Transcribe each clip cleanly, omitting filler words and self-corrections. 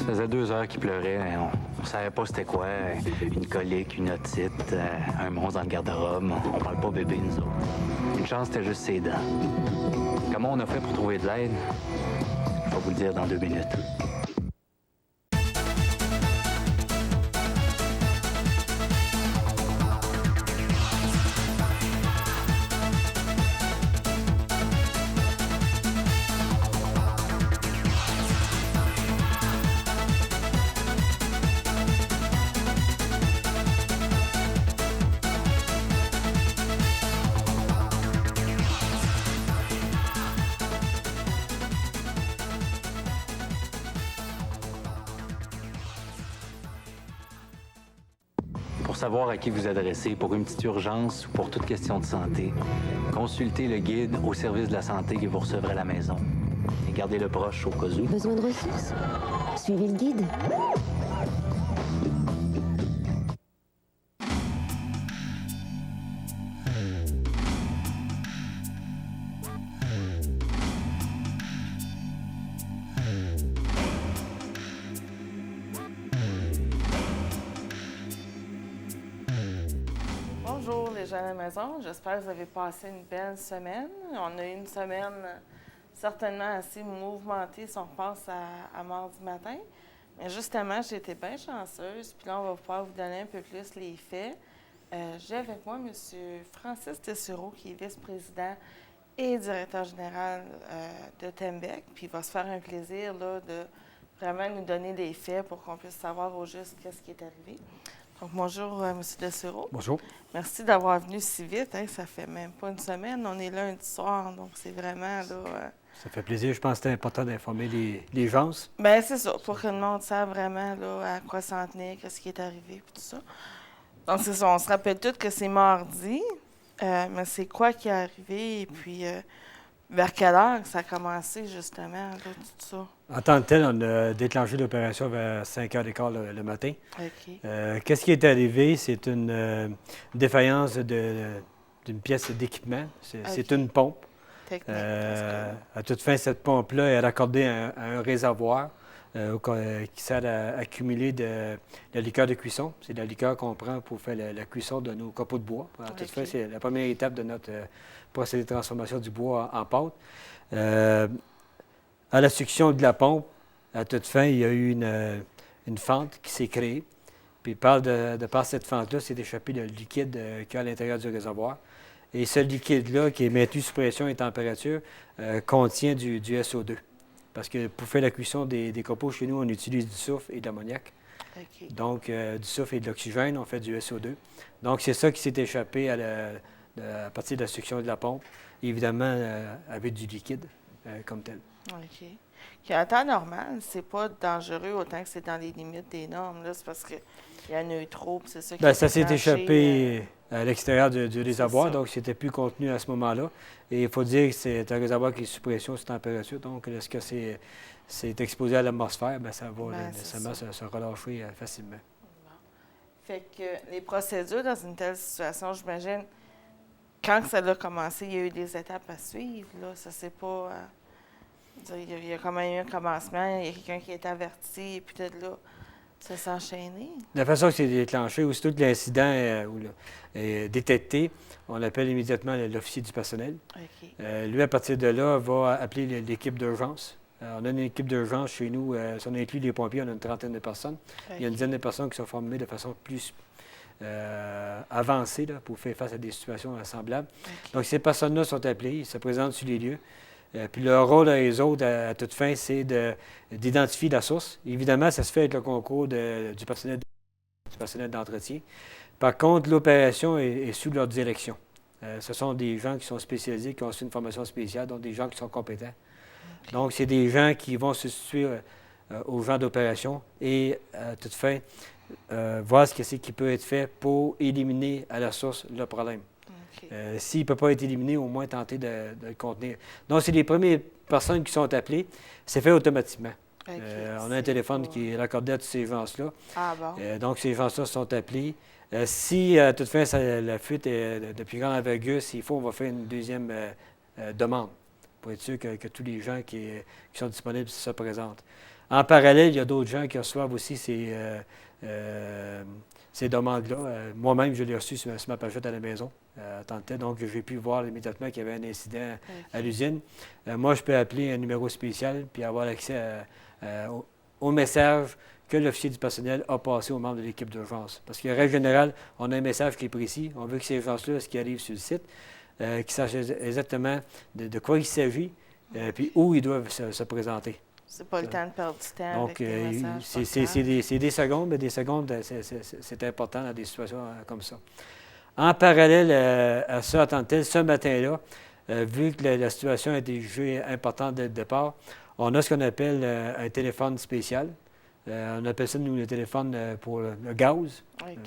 faisait 2 heures qu'il pleurait. On savait pas c'était quoi. Une colique, une otite, un monstre dans le garde-robe. On parle pas bébé, nous autres. Une chance, c'était juste ses dents. Comment on a fait pour trouver de l'aide? Je vais vous le dire dans 2 minutes. Pour savoir à qui vous adresser pour une petite urgence ou pour toute question de santé, consultez le guide au service de la santé que vous recevrez à la maison. Et gardez-le proche au cas où. Besoin de ressources? Suivez le guide. Bonjour les gens à la maison, j'espère que vous avez passé une belle semaine. On a eu une semaine certainement assez mouvementée si on repasse à mardi matin. Mais justement, j'ai été bien chanceuse, puis là, on va pouvoir vous donner un peu plus les faits. J'ai avec moi M. Francis Tessureau, qui est vice-président et directeur général de Tembec, puis il va se faire un plaisir là, de vraiment nous donner les faits pour qu'on puisse savoir au juste qu'est-ce qui est arrivé. Donc, bonjour, M. Tessureau. Bonjour. Merci d'avoir venu si vite. Hein, ça fait même pas une semaine. On est lundi soir, donc c'est vraiment là. Ça fait plaisir. Je pense que c'était important d'informer les gens. Bien, c'est ça, pour que le monde sache vraiment là, à quoi s'en tenir, qu'est-ce qui est arrivé, puis tout ça. Donc, c'est ça. On se rappelle tous que c'est mardi, mais c'est quoi qui est arrivé, et puis vers quelle heure ça a commencé, justement, là, tout ça? En tant que tel, on a déclenché l'opération vers 5h15 le matin. OK. Qu'est-ce qui est arrivé? C'est une défaillance d'une pièce d'équipement. C'est une pompe. Technique. À toute fin, cette pompe-là est raccordée à un réservoir qui sert à accumuler de la liqueur de cuisson. C'est de la liqueur qu'on prend pour faire la cuisson de nos copeaux de bois. À toute fin, c'est la première étape de notre procédé de transformation du bois en pâte. À la succion de la pompe, à toute fin, il y a eu une fente qui s'est créée. Puis par cette fente-là, s'est échappé le liquide qu'il y a à l'intérieur du réservoir. Et ce liquide-là, qui est maintenu sous pression et température, contient du SO2. Parce que pour faire la cuisson des copeaux, chez nous, on utilise du soufre et de l'ammoniac. OK. Donc, du soufre et de l'oxygène, on fait du SO2. Donc, c'est ça qui s'est échappé à partir de la succion de la pompe, évidemment avec du liquide comme tel. OK. Puis en temps normal, c'est pas dangereux autant que c'est dans les limites des normes. Là, c'est parce qu'il y en a eu trop, puis c'est ça qui Bien, a ça s'est déclenché, échappé à l'extérieur du réservoir, ça. donc c'était plus contenu à ce moment-là. Et il faut dire que c'est un réservoir qui est sous pression, sous température. Donc, lorsque c'est exposé à l'atmosphère, bien, ça va nécessairement se relâcher facilement. Bon. Fait que les procédures dans une telle situation, j'imagine, quand ça a commencé, il y a eu des étapes à suivre. Là. Ça, c'est pas. Il y a quand même eu un commencement, il y a quelqu'un qui est averti, et peut-être là, ça s'est enchaîné. La façon que c'est déclenché, aussitôt que l'incident est détecté, on appelle immédiatement l'officier du personnel. OK. Lui, à partir de là, va appeler l'équipe d'urgence. On a une équipe d'urgence chez nous. Si on inclut les pompiers, on a une trentaine de personnes. OK. Il y a une dizaine de personnes qui sont formées de façon plus avancée là, pour faire face à des situations semblables. OK. Donc, ces personnes-là sont appelées, ils se présentent sur les lieux. Puis leur rôle à eux autres, à toute fin, c'est d'identifier la source. Évidemment, ça se fait avec le concours du personnel d'entretien. Par contre, l'opération est sous leur direction. Ce sont des gens qui sont spécialisés, qui ont reçu une formation spéciale, donc des gens qui sont compétents. Okay. Donc, c'est des gens qui vont se situer au genre d'opération et, à toute fin, voir ce qui peut être fait pour éliminer à la source le problème. OK. S'il ne peut pas être éliminé, au moins tenter de le contenir. Donc, c'est les premières personnes qui sont appelées. C'est fait automatiquement. OK. On a un téléphone qui est raccordé à tous ces gens-là. Ah bon? Donc, ces gens-là sont appelés. Si, à toute fin, la fuite est de plus grande envergure, s'il faut, on va faire une deuxième demande pour être sûr que tous les gens qui sont disponibles se présentent. En parallèle, il y a d'autres gens qui reçoivent aussi ces demandes-là. Moi-même, je l'ai reçu sur ma pagette à la maison, en tant que tel. Donc, j'ai pu voir immédiatement qu'il y avait un incident à l'usine. Moi, je peux appeler un numéro spécial puis avoir accès au message que l'officier du personnel a passé aux membres de l'équipe d'urgence. Parce qu'en règle générale, on a un message qui est précis. On veut que ces gens-là, ce qui arrive sur le site, qu'ils sachent exactement de quoi il s'agit, puis où ils doivent se présenter. C'est pas le temps de perdre du temps Donc, avec les messages. c'est des secondes, mais des secondes, c'est important dans des situations comme ça. En parallèle à ça, en tant que tel, ce matin-là, vu que la situation a été jugée importante dès le départ, on a ce qu'on appelle un téléphone spécial. On appelle ça, nous, le téléphone pour le gaz,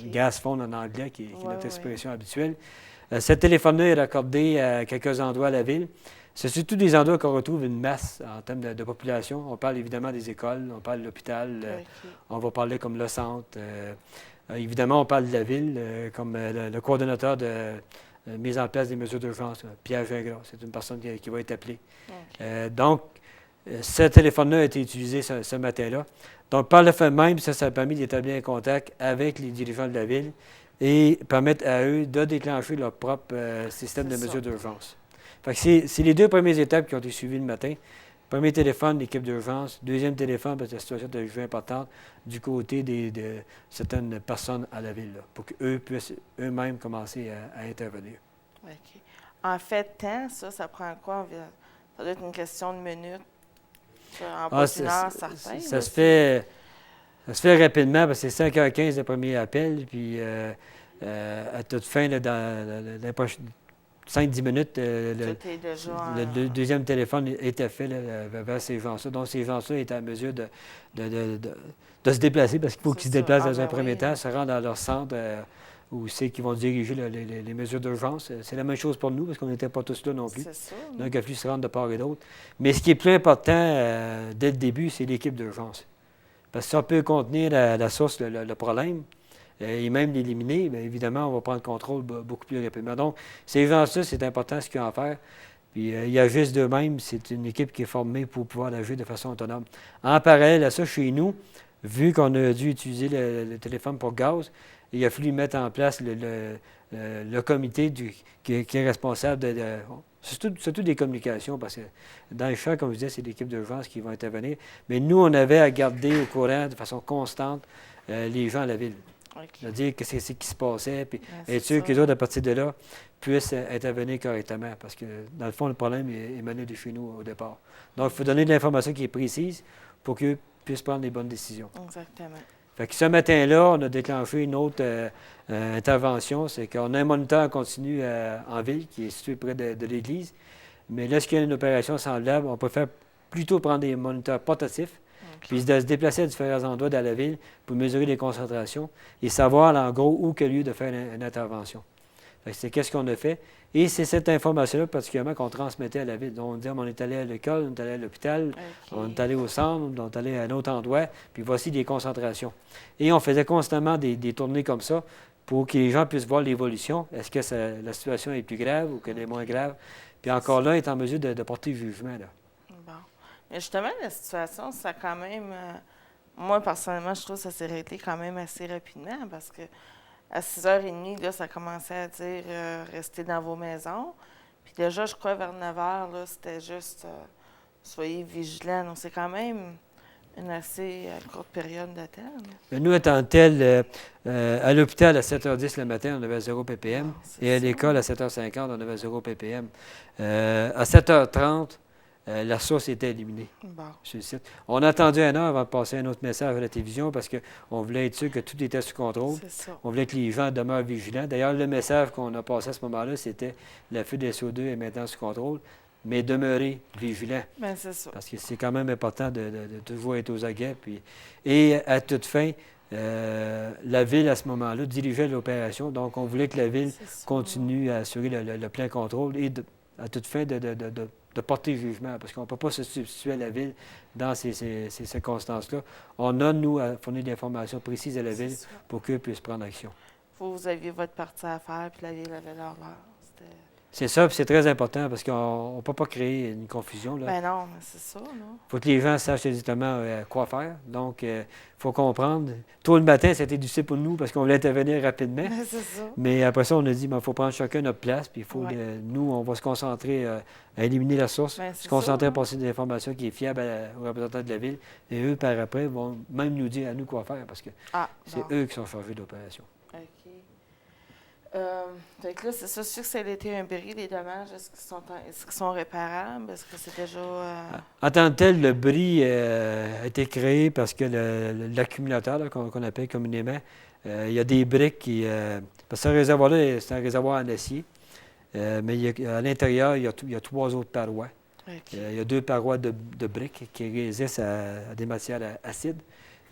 gas phone en anglais, qui est notre expression habituelle. Ce téléphone-là est raccordé à quelques endroits à la ville. C'est surtout des endroits qu'on retrouve une masse en termes de population. On parle évidemment des écoles, on parle de l'hôpital, on va parler comme le centre. Évidemment, on parle de la ville, comme le coordonnateur de mise en place des mesures d'urgence, Pierre Gingras. C'est une personne qui va être appelée. Donc, ce téléphone-là a été utilisé ce matin-là. Donc, par le fait même, ça a permis d'établir un contact avec les dirigeants de la ville et permettre à eux de déclencher leur propre système de mesures d'urgence. Fait que c'est les deux premières étapes qui ont été suivies le matin. Premier téléphone, l'équipe d'urgence. Deuxième téléphone, parce que la situation est jugée importante, du côté de certaines personnes à la ville, là, pour qu'eux puissent eux-mêmes commencer à intervenir. OK. En fait, ça prend quoi? Ça doit être une question de minutes. En pas une heure, certain. Ça se fait rapidement, parce que c'est 5h15 le premier appel, puis à toute fin, là, dans les prochaines 5-10 minutes, le deuxième téléphone était fait là, vers ces gens-là. Donc, ces gens-là étaient en mesure de se déplacer, parce qu'il faut qu'ils se déplacent dans un premier temps, se rendent dans leur centre où c'est qu'ils vont diriger les mesures d'urgence. C'est la même chose pour nous, parce qu'on n'était pas tous là non plus. C'est ça. Donc, il a fallu se rendre de part et d'autre. Mais ce qui est plus important dès le début, c'est l'équipe d'urgence. Parce que ça peut contenir la source, le problème, et même l'éliminer, bien évidemment, on va prendre le contrôle beaucoup plus rapidement. Donc, ces gens-là, c'est important ce qu'ils ont à faire. Puis, il y a juste d'eux-mêmes, c'est une équipe qui est formée pour pouvoir agir de façon autonome. En parallèle à ça, chez nous, vu qu'on a dû utiliser le téléphone pour gaz, il a fallu mettre en place le comité qui est responsable surtout des communications, parce que dans le champ, comme je disais, c'est l'équipe d'urgence qui va intervenir. Mais nous, on avait à garder au courant de façon constante les gens à la ville. C'est-à-dire que c'est ce qui se passait, puis être sûr que les autres, à partir de là, puissent intervenir correctement, parce que, dans le fond, le problème est mené de chez nous au départ. Donc, il faut donner de l'information qui est précise pour qu'eux puissent prendre les bonnes décisions. Exactement. Fait que ce matin-là, on a déclenché une autre intervention, c'est qu'on a un moniteur continu en ville qui est situé près de l'église. Mais lorsqu'il y a une opération semblable, on préfère plutôt prendre des moniteurs portatifs, puis de se déplacer à différents endroits dans la ville pour mesurer les concentrations et savoir, en gros, où qu'il y a lieu de faire une intervention. C'est qu'est-ce qu'on a fait. Et c'est cette information-là, particulièrement, qu'on transmettait à la ville. Donc, on disait, on est allé à l'école, on est allé à l'hôpital, on est allé au centre, on est allé à un autre endroit, puis voici des concentrations. Et on faisait constamment des tournées comme ça pour que les gens puissent voir l'évolution. Est-ce que la situation est plus grave ou qu'elle est moins grave? Puis encore là, être en mesure de porter jugement, là. Bon. Mais justement, la situation, ça a quand même... moi, personnellement, je trouve que ça s'est réglé quand même assez rapidement, parce que à 6h30, là, ça commençait à dire restez dans vos maisons. Puis déjà, je crois, vers 9h, là, c'était juste soyez vigilants. Donc, c'est quand même une assez courte période de temps. Là. Nous, étant tel, à l'hôpital, à 7h10 le matin, on avait 0 ppm. Et à l'école, à 7h50, on avait 0 ppm. À 7h30, la source était éliminée sur le site. On a attendu 1 heure avant de passer un autre message à la télévision parce qu'on voulait être sûr que tout était sous contrôle. On voulait que les gens demeurent vigilants. D'ailleurs, le message qu'on a passé à ce moment-là, c'était la fuite des SO2 est maintenant sous contrôle, mais demeurer vigilant. Bien, c'est ça. Parce que c'est quand même important de toujours être aux aguets. Et à toute fin, la ville, à ce moment-là, dirigeait l'opération. Donc, on voulait que la ville continue à assurer le plein contrôle et à toute fin de porter jugement, parce qu'on ne peut pas se substituer à la ville dans ces circonstances-là. On a, nous, à fournir des informations précises à la ville pour qu'eux puissent prendre action. Vous aviez votre partie à faire, puis la ville avait leur. C'est ça, puis c'est très important parce qu'on ne peut pas créer une confusion. Il Ben non, mais c'est ça, non? faut que les gens sachent exactement quoi faire. Donc, il faut comprendre. Tôt le matin, c'était difficile pour nous parce qu'on voulait intervenir rapidement. Ben, c'est ça. Mais après ça, on a dit il faut prendre chacun notre place. Puis il faut, Ouais. nous, on va se concentrer à éliminer la source, Ben, c'est se concentrer ça, à passer des informations qui est fiable aux représentants de la ville. Et eux, par après, vont même nous dire à nous quoi faire parce que Ah, c'est bon. eux qui sont chargés de l'opération. OK. Fait que là, c'est ça, sûr que ça a été un bris, les dommages. Est-ce qu'ils sont réparables? Est-ce que c'est déjà... En tant que tel, le bris a été créé parce que l'accumulateur, là, qu'on appelle communément, il y a des briques qui... parce que ce réservoir-là, c'est un réservoir en acier, mais à l'intérieur, il y a 3 autres parois. OK. Il y a 2 parois de briques qui résistent à des matières acides.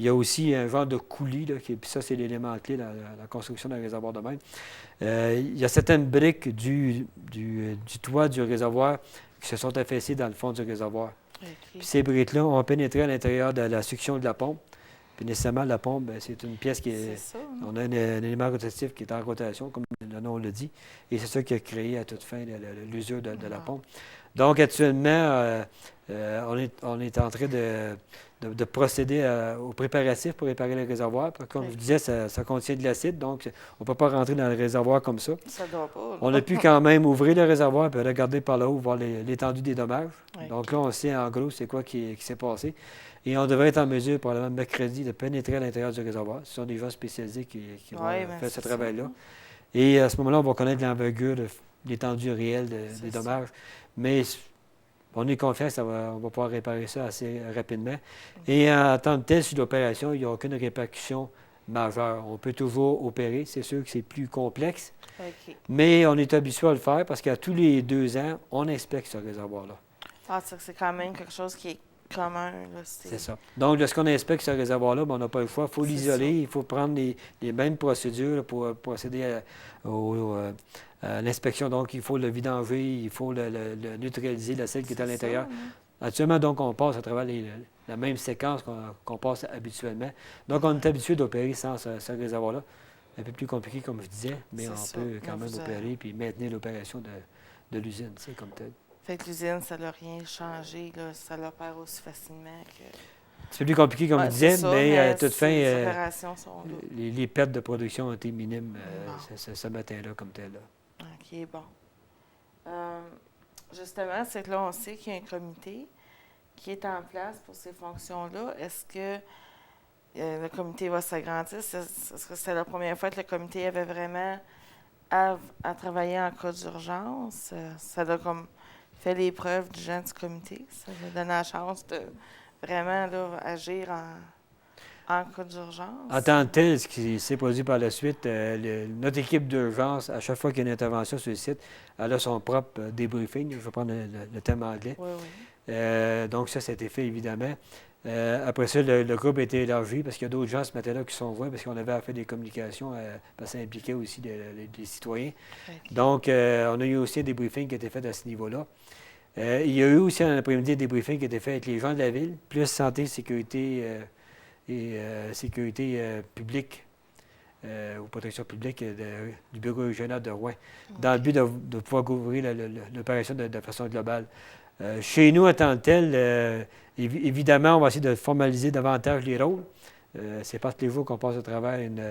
Il y a aussi un genre de coulis, là, puis ça, c'est l'élément clé dans la construction d'un réservoir de même. Il y a certaines briques du toit du réservoir qui se sont affaissées dans le fond du réservoir. OK. Puis ces briques-là ont pénétré à l'intérieur de la succion de la pompe. Puis nécessairement, la pompe, bien, c'est une pièce qui C'est est... ça, non? On a un élément rotatif qui est en rotation, comme le nom le dit. Et c'est ça qui a créé à toute fin l'usure de la pompe. Donc, actuellement, on est en train de procéder aux préparatifs pour réparer le réservoir. Comme je vous disais, ça contient de l'acide, donc on ne peut pas rentrer dans le réservoir comme ça. Ça doit pas, là. On a pu quand même ouvrir le réservoir et regarder par là-haut, voir l'étendue des dommages. Ouais. Donc là, on sait en gros c'est quoi qui s'est passé. Et on devrait être en mesure, probablement mercredi, de pénétrer à l'intérieur du réservoir. Ce sont des gens spécialisés qui vont Ouais, faire ben, ce c'est travail-là. ça. Et à ce moment-là, on va connaître l'envergure, l'étendue réelle C'est des ça. dommages. Mais on est confiant qu'on va pouvoir réparer ça assez rapidement. Et en tant que tel, sur l'opération, il n'y a aucune répercussion majeure. On peut toujours opérer. C'est sûr que c'est plus complexe, OK. mais on est habitué à le faire parce qu'à tous les 2 ans, on inspecte ce réservoir-là. Ah, c'est quand même quelque chose qui est commun, là. C'est ça. Donc, lorsqu'on inspecte ce réservoir-là, ben, on n'a pas le choix. Il faut C'est l'isoler. ça. Il faut prendre les mêmes procédures là, pour procéder à l'inspection. Donc, il faut le vidanger, il faut le neutraliser, la sel qui est à C'est l'intérieur. ça, hein. Actuellement, donc, on passe à travers la même séquence qu'on passe habituellement. Donc, on est habitué d'opérer sans ce réservoir-là. Un peu plus compliqué, comme je disais, mais C'est on ça. peut quand Mais même vous opérer puis maintenir l'opération de l'usine, c'est comme tel. Fait que l'usine, ça n'a rien changé, là. Ça l'opère aussi facilement que... C'est plus compliqué, comme Ouais, je disais, c'est ça, mais à toute fin, les opérations sont là. les pertes de production ont été minimes Bon. ce matin-là, comme tel. Là. OK, bon. Justement, c'est que là, on sait qu'il y a un comité qui est en place pour ces fonctions-là. Est-ce que le comité va s'agrandir? Est-ce que c'est la première fois que le comité avait vraiment à travailler en cas d'urgence? Ça a comme fait les preuves du gens du comité. Ça a donné la chance de vraiment là, agir en cas d'urgence. En tant que tel, ce qui s'est produit par la suite, notre équipe d'urgence, à chaque fois qu'il y a une intervention sur le site, elle a son propre débriefing. Je vais prendre le thème anglais. Oui, oui. Donc ça a été fait, évidemment. Après ça, le groupe a été élargi parce qu'il y a d'autres gens ce matin-là qui sont venus parce qu'on avait à faire des communications, parce que ça impliquait aussi des citoyens. OK. Donc, on a eu aussi un débriefing qui a été fait à ce niveau-là. Il y a eu aussi un après-midi des débriefing qui a été fait avec les gens de la ville, plus santé, sécurité et sécurité publique ou protection publique du bureau régional de Rouen, dans le but de pouvoir couvrir l'opération de façon globale. Chez nous, en tant que tel, évidemment, on va essayer de formaliser davantage les rôles. C'est pas tous les jours qu'on passe à travers une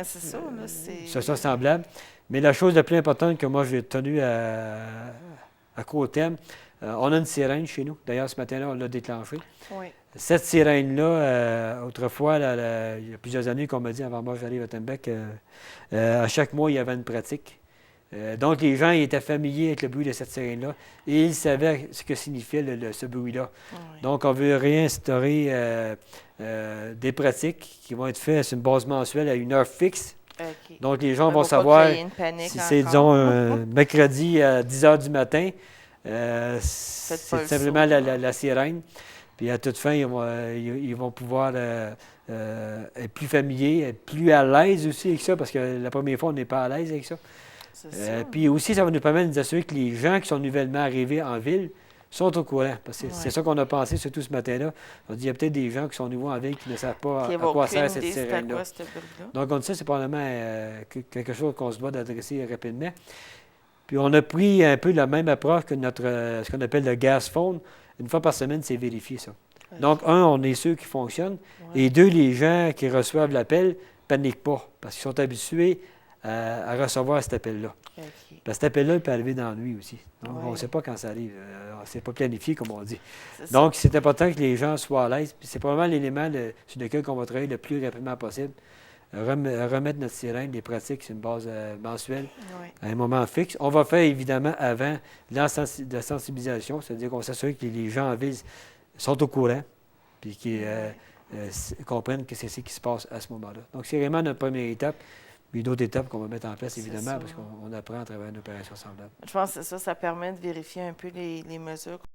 C'est ça, là, c'est... situation semblable. Mais la chose la plus importante que moi, j'ai tenu à court terme, on a une sirène chez nous. D'ailleurs, ce matin-là, on l'a déclenchée. Oui. Cette sirène-là, autrefois, il y a plusieurs années qu'on m'a dit, avant moi j'arrive à Tembec, à chaque mois, il y avait une pratique. Donc, les gens ils étaient familiers avec le bruit de cette sirène-là et ils savaient ce que signifiait ce bruit-là. Oui. Donc, on veut réinstaurer des pratiques qui vont être faites sur une base mensuelle à une heure fixe. OK. Donc, les gens On vont va pas savoir créer une panique si c'est, encore. disons, un mercredi à 10 h du matin, pas c'est le simplement saut, la sirène. Puis à toute fin, ils vont pouvoir être plus familiers, être plus à l'aise aussi avec ça, parce que la première fois, on n'est pas à l'aise avec ça. C'est ça. Puis aussi, ça va nous permettre de nous assurer que les gens qui sont nouvellement arrivés en ville sont au courant. Parce que c'est Ouais. ça qu'on a pensé, surtout ce matin-là. On dit, il y a peut-être des gens qui sont nouveaux en ville qui ne savent pas Qui à n'avaient quoi aucune sert cette idée c'était sirène-là. quoi, ce bruit-là. Donc, on dit ça, c'est probablement quelque chose qu'on se doit d'adresser rapidement. Puis on a pris un peu la même approche que notre, ce qu'on appelle le gas phone. Une fois par semaine, c'est vérifié ça. Donc, on est sûr qu'il fonctionne. Ouais. Et deux, les gens qui reçoivent l'appel ne paniquent pas parce qu'ils sont habitués à recevoir cet appel-là. OK. Parce que cet appel-là, il peut arriver dans la nuit aussi. Donc, Oui. on ne sait pas quand ça arrive. C'est pas planifié, comme on dit. C'est ça. Donc, c'est important que les gens soient à l'aise. Puis c'est probablement l'élément sur lequel on va travailler le plus rapidement possible. Remettre notre sirène, les pratiques sur une base mensuelle, Oui. à un moment fixe. On va faire évidemment avant de la sensibilisation, c'est-à-dire qu'on s'assure que les gens en ville sont au courant puis qu'ils comprennent que c'est ce qui se passe à ce moment-là. Donc, c'est vraiment notre première étape. Puis d'autres étapes qu'on va mettre en place, C'est évidemment, ça. parce qu'on apprend à travers une opération semblable. Je pense que c'est ça, ça permet de vérifier un peu les mesures